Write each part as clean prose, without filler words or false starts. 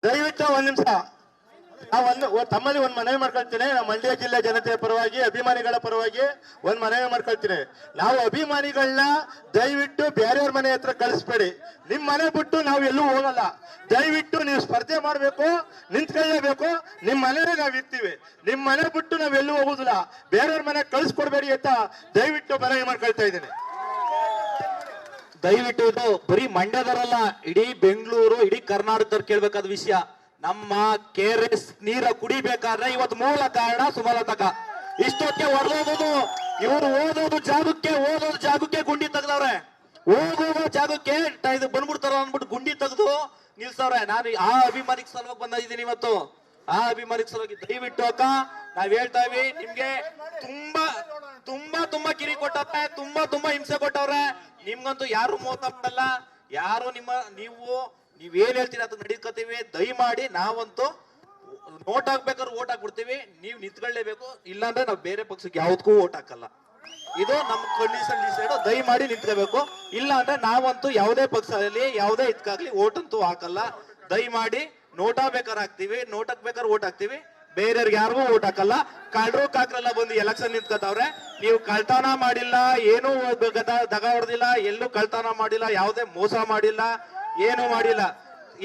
ದಯವಿಟ್ಟು ಒಂದ್ ನಿಮಿಷ ತಮ್ಮಲ್ಲಿ ಒಂದ್ ಮನವಿ ಮಾಡ್ಕೊಳ್ತೀನಿ. ನಾವು ಮಂಡ್ಯ ಜಿಲ್ಲೆ ಜನತೆಯ ಪರವಾಗಿ, ಅಭಿಮಾನಿಗಳ ಪರವಾಗಿ ಒಂದ್ ಮನವಿ ಮಾಡ್ಕೊಳ್ತೀನಿ. ನಾವು ಅಭಿಮಾನಿಗಳನ್ನ ದಯವಿಟ್ಟು ಬೇರೆಯವ್ರ ಮನೆ ಹತ್ರ ಕಳಿಸ್ಬೇಡಿ. ನಿಮ್ ಮನೆ ಬಿಟ್ಟು ನಾವು ಎಲ್ಲೂ ಹೋಗಲ್ಲ. ದಯವಿಟ್ಟು ನೀವು ಸ್ಪರ್ಧೆ ಮಾಡ್ಬೇಕು, ನಿಂತ್ಕೊಳ್ಳೇಬೇಕು. ನಿಮ್ ಮನೇಲೆ ನಾವ್ ಇರ್ತೀವಿ. ನಿಮ್ ಮನೆ ಬಿಟ್ಟು ನಾವೆಲ್ಲೂ ಹೋಗುದಿಲ್ಲ. ಬೇರೆಯವ್ರ ಮನೆ ಕಳಿಸ್ಕೊಡ್ಬೇಡಿ ಅಂತ ದಯವಿಟ್ಟು ಮನವಿ ಮಾಡ್ಕೊಳ್ತಾ ಇದ್ದೀನಿ. ದಯವಿಟ್ಟು ಇದು ಬರೀ ಮಂಡ್ಯದವರಲ್ಲ, ಇಡೀ ಬೆಂಗಳೂರು, ಇಡೀ ಕರ್ನಾಟಕದವ್ರು ಕೇಳ್ಬೇಕಾದ ವಿಷಯ. ನಮ್ಮ KRS ನೀರ ಕುಡಿಬೇಕಾದ್ರೆ ಇವತ್ತು ಮೂಲ ಕಾರಣ ಸುಮಲತಕ. ಇಷ್ಟೊತ್ತಿಗೆ ಹೊರದೋದು ಇವರು ಓದೋದು ಜಾಗಕ್ಕೆ ಗುಂಡಿ ತೆಗ್ದವ್ರೆ. ಹೋಗೋದು ಜಾಗಕ್ಕೆ ಇದು ಬಂದ್ಬಿಡ್ತಾರ ಅಂದ್ಬಿಟ್ಟು ಗುಂಡಿ ತೆಗೆದು ನಿಲ್ಸವ್ರೆ. ನಾನು ಆ ಅಭಿಮಾನಿಗೆ ಸಲುವಾಗಿ ಬಂದಿದ್ದೀನಿ ಇವತ್ತು. ಆ ಅಭಿಮಾನಿಗೆ ಸಲುವಾಗಿ ದಯವಿಟ್ಟು ಅಕ್ಕ ನಾವ್ ಹೇಳ್ತಾ ಇವಿ, ನಿಮ್ಗೆ ತುಂಬಾ ತುಂಬಾ ತುಂಬಾ ಕಿರಿ ಕೊಟ್ಟವ್ರೆ, ತುಂಬಾ ಹಿಂಸೆ ಕೊಟ್ಟವ್ರೆ. ನಿಮ್ಗಂತೂ ಯಾರು ಮೋಸ ಮಾಡಲ್ಲ. ಯಾರು ನೀವೇನ್ ಹೇಳ್ತೀರಿ ಅದು ನಡೀಕತ್ತೀವಿ. ದಯಮಾಡಿ ನಾವಂತೂ ಓಟ್ ಹಾಕ್ಬೇಕಾದ್ರೆ ಓಟ್ ಹಾಕ್ಬಿಡ್ತೀವಿ. ನೀವು ನಿಂತ್ಕೊಳ್ಳೇಬೇಕು. ಇಲ್ಲಾಂದ್ರೆ ನಾವು ಬೇರೆ ಪಕ್ಷಕ್ಕೆ ಯಾವ್ದಕ್ಕೂ ಓಟ್ ಹಾಕಲ್ಲ. ಇದು ನಮ್ಮ ಕಂಡೀಷನ್ ಡಿಸೈಡ್. ದಯಮಾಡಿ ನಿಂತ್ಕೋಬೇಕು. ಇಲ್ಲ ಅಂದ್ರೆ ನಾವಂತೂ ಯಾವುದೇ ಪಕ್ಷದಲ್ಲಿ ಯಾವುದೇ ಇದಕ್ಕಾಗ್ಲಿ ಓಟ್ ಅಂತೂ ಹಾಕಲ್ಲ. ದಯಮಾಡಿ ನೋಟಾ ಬೇಕಾದ್ರೆ ಹಾಕ್ತಿವಿ, ನೋಟಕ್ ಬೇಕಾದ್ರೆ ಓಟ್ ಹಾಕ್ತಿವಿ. ಬೇರೆಯವ್ರಿಗೆ ಯಾರಿಗೂ ಓಟ್ ಹಾಕಲ್ಲ. ಕಳ್ರು ಕಾಕ್ರೆಲ್ಲ ಬಂದು ಎಲೆಕ್ಷನ್ ನಿಂತ್ಕೊತಾವ್ರೆ. ನೀವು ಕಳ್ತನ ಮಾಡಿಲ್ಲ, ಏನು ದಗ ಹೊಡೆದಿಲ್ಲ, ಎಲ್ಲೂ ಕಳ್ತನ ಮಾಡಿಲ್ಲ, ಯಾವುದೇ ಮೋಸ ಮಾಡಿಲ್ಲ, ಏನು ಮಾಡಿಲ್ಲ.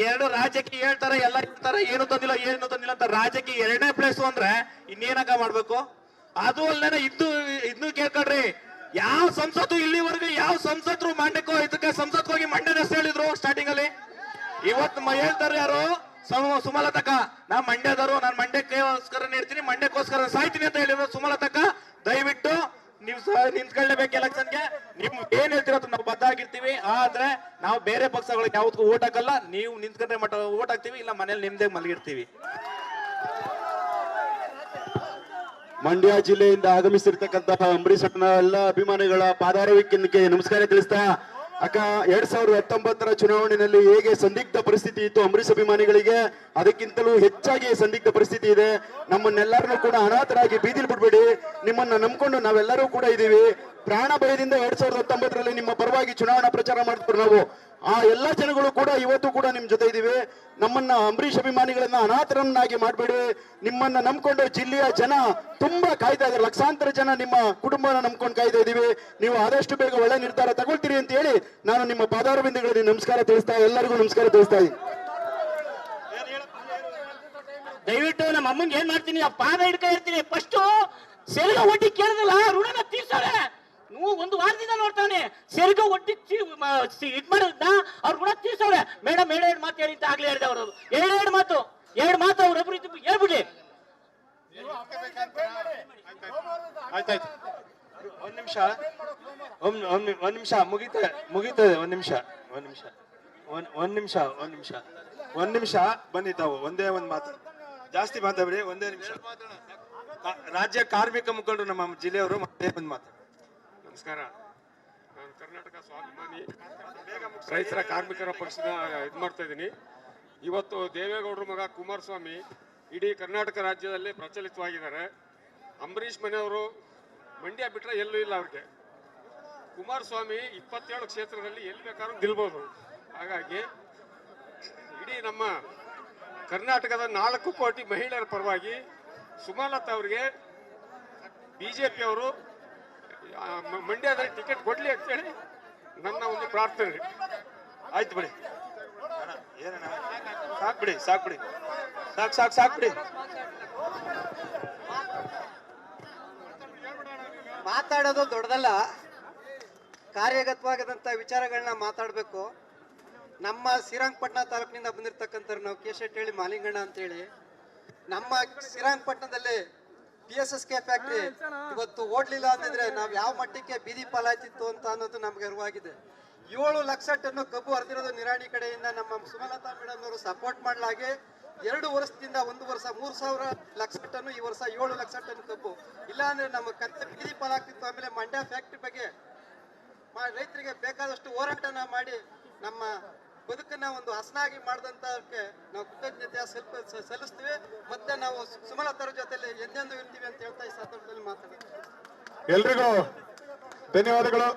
ಎರಡು ರಾಜ್ಯಕ್ಕೆ ಹೇಳ್ತಾರೆ, ಎಲ್ಲ ಹೇಳ್ತಾರೆ ಏನು ತಂದಿಲ್ಲ ಅಂತ. ರಾಜ್ಯಕ್ಕೆ 2ನೇ ಪ್ಲೇಸ್ ಅಂದ್ರೆ ಇನ್ನೇನಾಗ ಮಾಡ್ಬೇಕು? ಅದು ಅಲ್ಲೇ ಇನ್ನು ಕೇಳ್ಕೊಡ್ರಿ. ಯಾವ ಸಂಸತ್ತು ಇಲ್ಲಿವರೆಗೂ ಯಾವ ಸಂಸತ್ರು ಮಂಡ್ಯಕ್ಕೋ ಇದಕ್ಕೆ ಸಂಸತ್ ಹೋಗಿ ಮಂಡ್ಯದ ಹೇಳಿದ್ರು ಸ್ಟಾರ್ಟಿಂಗ್ ಅಲ್ಲಿ. ಇವತ್ತು ಹೇಳ್ತಾರೆ ಯಾರು ಸುಮಲತಕ, ನಾ ಮಂಡ್ಯದವರು, ನಾನು ಮಂಡ್ಯಕ್ಕೋಸ್ಕರ ನೀಡ್ತೀನಿ, ಮಂಡ್ಯಕ್ಕೋಸ್ಕರ ಸಾಯ್ತೀನಿ ಅಂತ ಹೇಳಿದ್ರು ಸುಮಲತಕ. ದಯವಿಟ್ಟು ನೀವು ನಿಂತ್ಕೊಳ್ಳೇಬೇಕು ಎಲೆಕ್ಷನ್ಗೆ. ನಿಮ್ ಏನ್ ಹೇಳ್ತೀರ ನಾವು ಬದ್ಧ ಆಗಿರ್ತೀವಿ. ಆದ್ರೆ ನಾವು ಬೇರೆ ಪಕ್ಷಗಳಿಗೆ ಯಾವ್ದಕ್ಕೂ ಓಟ್ ಹಾಕಲ್ಲ. ನೀವು ನಿಂತ್ಕೊಂಡ್ರೆ ಮಟ್ಟ ಓಟ್ ಹಾಕ್ತಿವಿ, ಇಲ್ಲ ಮನೇಲಿ ನಿಮ್ದೇ ಮಲಗಿರ್ತೀವಿ. ಮಂಡ್ಯ ಜಿಲ್ಲೆಯಿಂದ ಆಗಮಿಸಿರ್ತಕ್ಕಂತಹ ಅಂಬರೀಷ್ ಅಣ್ಣನ ಎಲ್ಲ ಅಭಿಮಾನಿಗಳ ಪಾದಾರವಿಕೆ ನಮಸ್ಕಾರ ತಿಳಿಸ್ತಾ, ಅಕ್ಕ 2019ರ ಚುನಾವಣೆಯಲ್ಲಿ ಹೇಗೆ ಸಂದಿಗ್ಧ ಪರಿಸ್ಥಿತಿ ಇತ್ತು ಅಂಬರೀಷ್ ಅಭಿಮಾನಿಗಳಿಗೆ, ಅದಕ್ಕಿಂತಲೂ ಹೆಚ್ಚಾಗಿ ಸಂದಿಗ್ಧ ಪರಿಸ್ಥಿತಿ ಇದೆ. ನಮ್ಮನ್ನೆಲ್ಲರನ್ನೂ ಕೂಡ ಅನಾಥರಾಗಿ ಬೀದಿಲ್ ಬಿಡ್ಬೇಡಿ. ನಿಮ್ಮನ್ನ ನಂಬ್ಕೊಂಡು ನಾವೆಲ್ಲರೂ ಕೂಡ ಇದೀವಿ. ಪ್ರಾಣ ಭಯದಿಂದ 2019ರಲ್ಲಿ ನಿಮ್ಮ ಪರವಾಗಿ ಚುನಾವಣಾ ಪ್ರಚಾರ ಮಾಡ್ತಾರೆ ನಾವು. ಆ ಎಲ್ಲಾ ಜನಗಳು ಕೂಡ ಇವತ್ತು ಕೂಡ ನಿಮ್ ಜೊತೆ ಇದೀವಿ. ನಮ್ಮನ್ನ ಅಂಬರೀಷ್ ಅಭಿಮಾನಿಗಳನ್ನ ಅನಾಥರನ್ನಾಗಿ ಮಾಡಬೇಡಿ. ನಿಮ್ಮನ್ನ ನಂಬ್ಕೊಂಡು ಜಿಲ್ಲೆಯ ಜನ ತುಂಬಾ ಕಾಯ್ತಾ ಇದ್ದಾರೆ. ಲಕ್ಷಾಂತರ ಜನ ನಿಮ್ಮ ಕುಟುಂಬನ ನಂಬ್ಕೊಂಡು ಕಾಯ್ತಾ ಇದೀವಿ. ನೀವು ಆದಷ್ಟು ಬೇಗ ಒಳ್ಳೆ ನಿರ್ಧಾರ ತಗೊಳ್ತೀರಿ ಅಂತ ಹೇಳಿ ನಾನು ನಿಮ್ಮ ಪಾದಾರವಿಂದಗಳಿಗೆ ನಮಸ್ಕಾರ ತಿಳಿಸ್ತಾ, ಎಲ್ಲರಿಗೂ ನಮಸ್ಕಾರ ತಿಳಿಸ್ತಾ ಇದ್ದೀನಿ. ದಯವಿಟ್ಟು ನಮ್ಮ ಅಮ್ಮಂಗೆ ಏನ್ ಮಾಡ್ತೀನಿ, ಆ ಪಾದ ಹಿಡ್ಕ ಇರ್ತೀನಿ. ಫಸ್ಟ್ ಸೆರಗ ಒಡ್ಡಿ ಕೇಳಿದಲ್ಲ, ಋಣನ ತೀರ್ಸಾರೆ. ನೀವು ಒಂದು ವಾರದಿಂದ ನೋಡ್ತಾನೆ ಸೆರಗ ಒಡ್ಡಿ ಇದ್ ಮಾಡೋದನ್ನ ಅವ್ರು ಋಣ ತೀರ್ಸವ್ರೆ. ಮೇಡಮ್ ಎರಡು ಮಾತು ಹೇಳಿ ಅಂತ ಆಗ್ಲೇ ಹೇಳಿದೆ. ಅವರು ಎರಡು ಮಾತು ಅವ್ರೊಬ್ರು ಹೇಳ್ಬಿಡಿ. ಆಯ್ತಾಯ್ತು, ಒಂದ್ ನಿಮಿಷ ಮುಗೀತದೆ. ಒಂದ್ ನಿಮಿಷ ಬನ್ನಿ ತಾವು. ಒಂದೇ ಒಂದ್ ಮಾತು, ಜಾಸ್ತಿ ಮಾತಾಡ್ಬೇಡಿ. ಒಂದೇ ನಿಮಿಷ. ರಾಜ್ಯ ಕಾರ್ಮಿಕ ಮುಖಂಡರು ನಮ್ಮ ಜಿಲ್ಲೆಯವರು ಮತ್ತೆ ಒಂದ್ ಮಾತು. ನಮಸ್ಕಾರ. ನಾನು ಕರ್ನಾಟಕ ಸ್ವಾಭಿಮಾನಿ ರೈತರ ಕಾರ್ಮಿಕರ ಪಕ್ಷದ ಇದು ಮಾಡ್ತಾ ಇದ್ದೀನಿ. ಇವತ್ತು ದೇವೇಗೌಡರ ಮಗ ಕುಮಾರಸ್ವಾಮಿ ಇಡೀ ಕರ್ನಾಟಕ ರಾಜ್ಯದಲ್ಲಿ ಪ್ರಚಲಿತವಾಗಿದ್ದಾರೆ. ಅಂಬರೀಷ್ ಮನೆಯವರು ಮಂಡ್ಯ ಬಿಟ್ಟರೆ ಎಲ್ಲೂ ಇಲ್ಲ ಅವ್ರಿಗೆ. ಕುಮಾರಸ್ವಾಮಿ 27 ಕ್ಷೇತ್ರದಲ್ಲಿ ಎಲ್ಲಿ ಬೇಕಾದ್ರೂ ಗೆಲ್ಬೋದು. ಹಾಗಾಗಿ ಇಡೀ ನಮ್ಮ ಕರ್ನಾಟಕದ 4 ಕೋಟಿ ಮಹಿಳೆಯರ ಪರವಾಗಿ ಸುಮಲತಾ ಅವರಿಗೆ BJP ಅವರು ಮಂಡ್ಯದಲ್ಲಿ ಟಿಕೆಟ್ ಕೊಡ್ಲಿ ಅಂತೇಳಿ ನನ್ನ ಒಂದು ಪ್ರಾರ್ಥನೆ. ಆಯ್ತು ಬಿಡಿ, ಸಾಕ್ಬಿಡಿ. ಸಾಕ್ಬಿಡಿ. ಮಾತಾಡೋದು ದೊಡ್ಡದಲ್ಲ, ಕಾರ್ಯಗತವಾಗದಂತ ವಿಚಾರಗಳನ್ನ ಮಾತಾಡಬೇಕು. ನಮ್ಮ ಶ್ರೀರಂಗಪಟ್ಟಣ ತಾಲೂಕಿನಿಂದ ಬಂದಿರತಕ್ಕಂಥ ನಾವು ಕೇಶೆಟ್ಟಹಳ್ಳಿ ಮಾಲಿಂಗಣ್ಣ ಅಂತೇಳಿ, ನಮ್ಮ ಶ್ರೀರಂಗಪಟ್ಟಣದಲ್ಲಿ PSSK ಫ್ಯಾಕ್ಟ್ರಿ ಇವತ್ತು ಓಡ್ಲಿಲ್ಲ ಅಂತಂದ್ರೆ ನಾವು ಯಾವ ಮಟ್ಟಕ್ಕೆ ಬೀದಿ ಪಾಲಾಯ್ತಿತ್ತು ಅಂತ ಅನ್ನೋದು ನಮ್ಗೆ ಅರಿವಾಗಿದೆ. 7 ಲಕ್ಷ ಟನ್ ಕಬ್ಬು ಹರಿದಿರೋದು ನಿರಾಣಿ ಕಡೆಯಿಂದ ನಮ್ಮ ಸುಮಲತಾ ಮೇಡಮ್ ಅವರು ಸಪೋರ್ಟ್ ಮಾಡಲಾಗಿ 2 ವರ್ಷದಿಂದ 1 ವರ್ಷ 3,000 ಲಕ್ಷ ಟನ್, ಈ ವರ್ಷ 7 ಲಕ್ಷ ಟನ್ ಕಬ್ಬು ಇಲ್ಲ ಅಂದ್ರೆ ನಮ್ಮ ಕತ್ತೆ ಬೀದಿ ಪಾಲಾಗ್ತಿತ್ತು. ಆಮೇಲೆ ಮಂಡ್ಯ ಫ್ಯಾಕ್ಟ್ರಿ ಬಗ್ಗೆ ರೈತರಿಗೆ ಬೇಕಾದಷ್ಟು ಹೋರಾಟನ ಮಾಡಿ ನಮ್ಮ ಬದುಕನ್ನ ಒಂದು ಹಸನಾಗಿ ಮಾಡಿದಂತಕ್ಕೆ ನಾವು ಕೃತಜ್ಞತೆ ಸಲ್ಲಿಸ್ತೀವಿ. ಮತ್ತೆ ನಾವು ಸುಮಲತಾರ ಜೊತೆಲಿ ಎಂದೆಂದು ಇರ್ತೀವಿ ಅಂತ ಹೇಳ್ತಾ ಈ ಸಂದರ್ಭದಲ್ಲಿ ಮಾತಾಡ್ತೀವಿ. ಎಲ್ರಿಗೂ ಧನ್ಯವಾದಗಳು.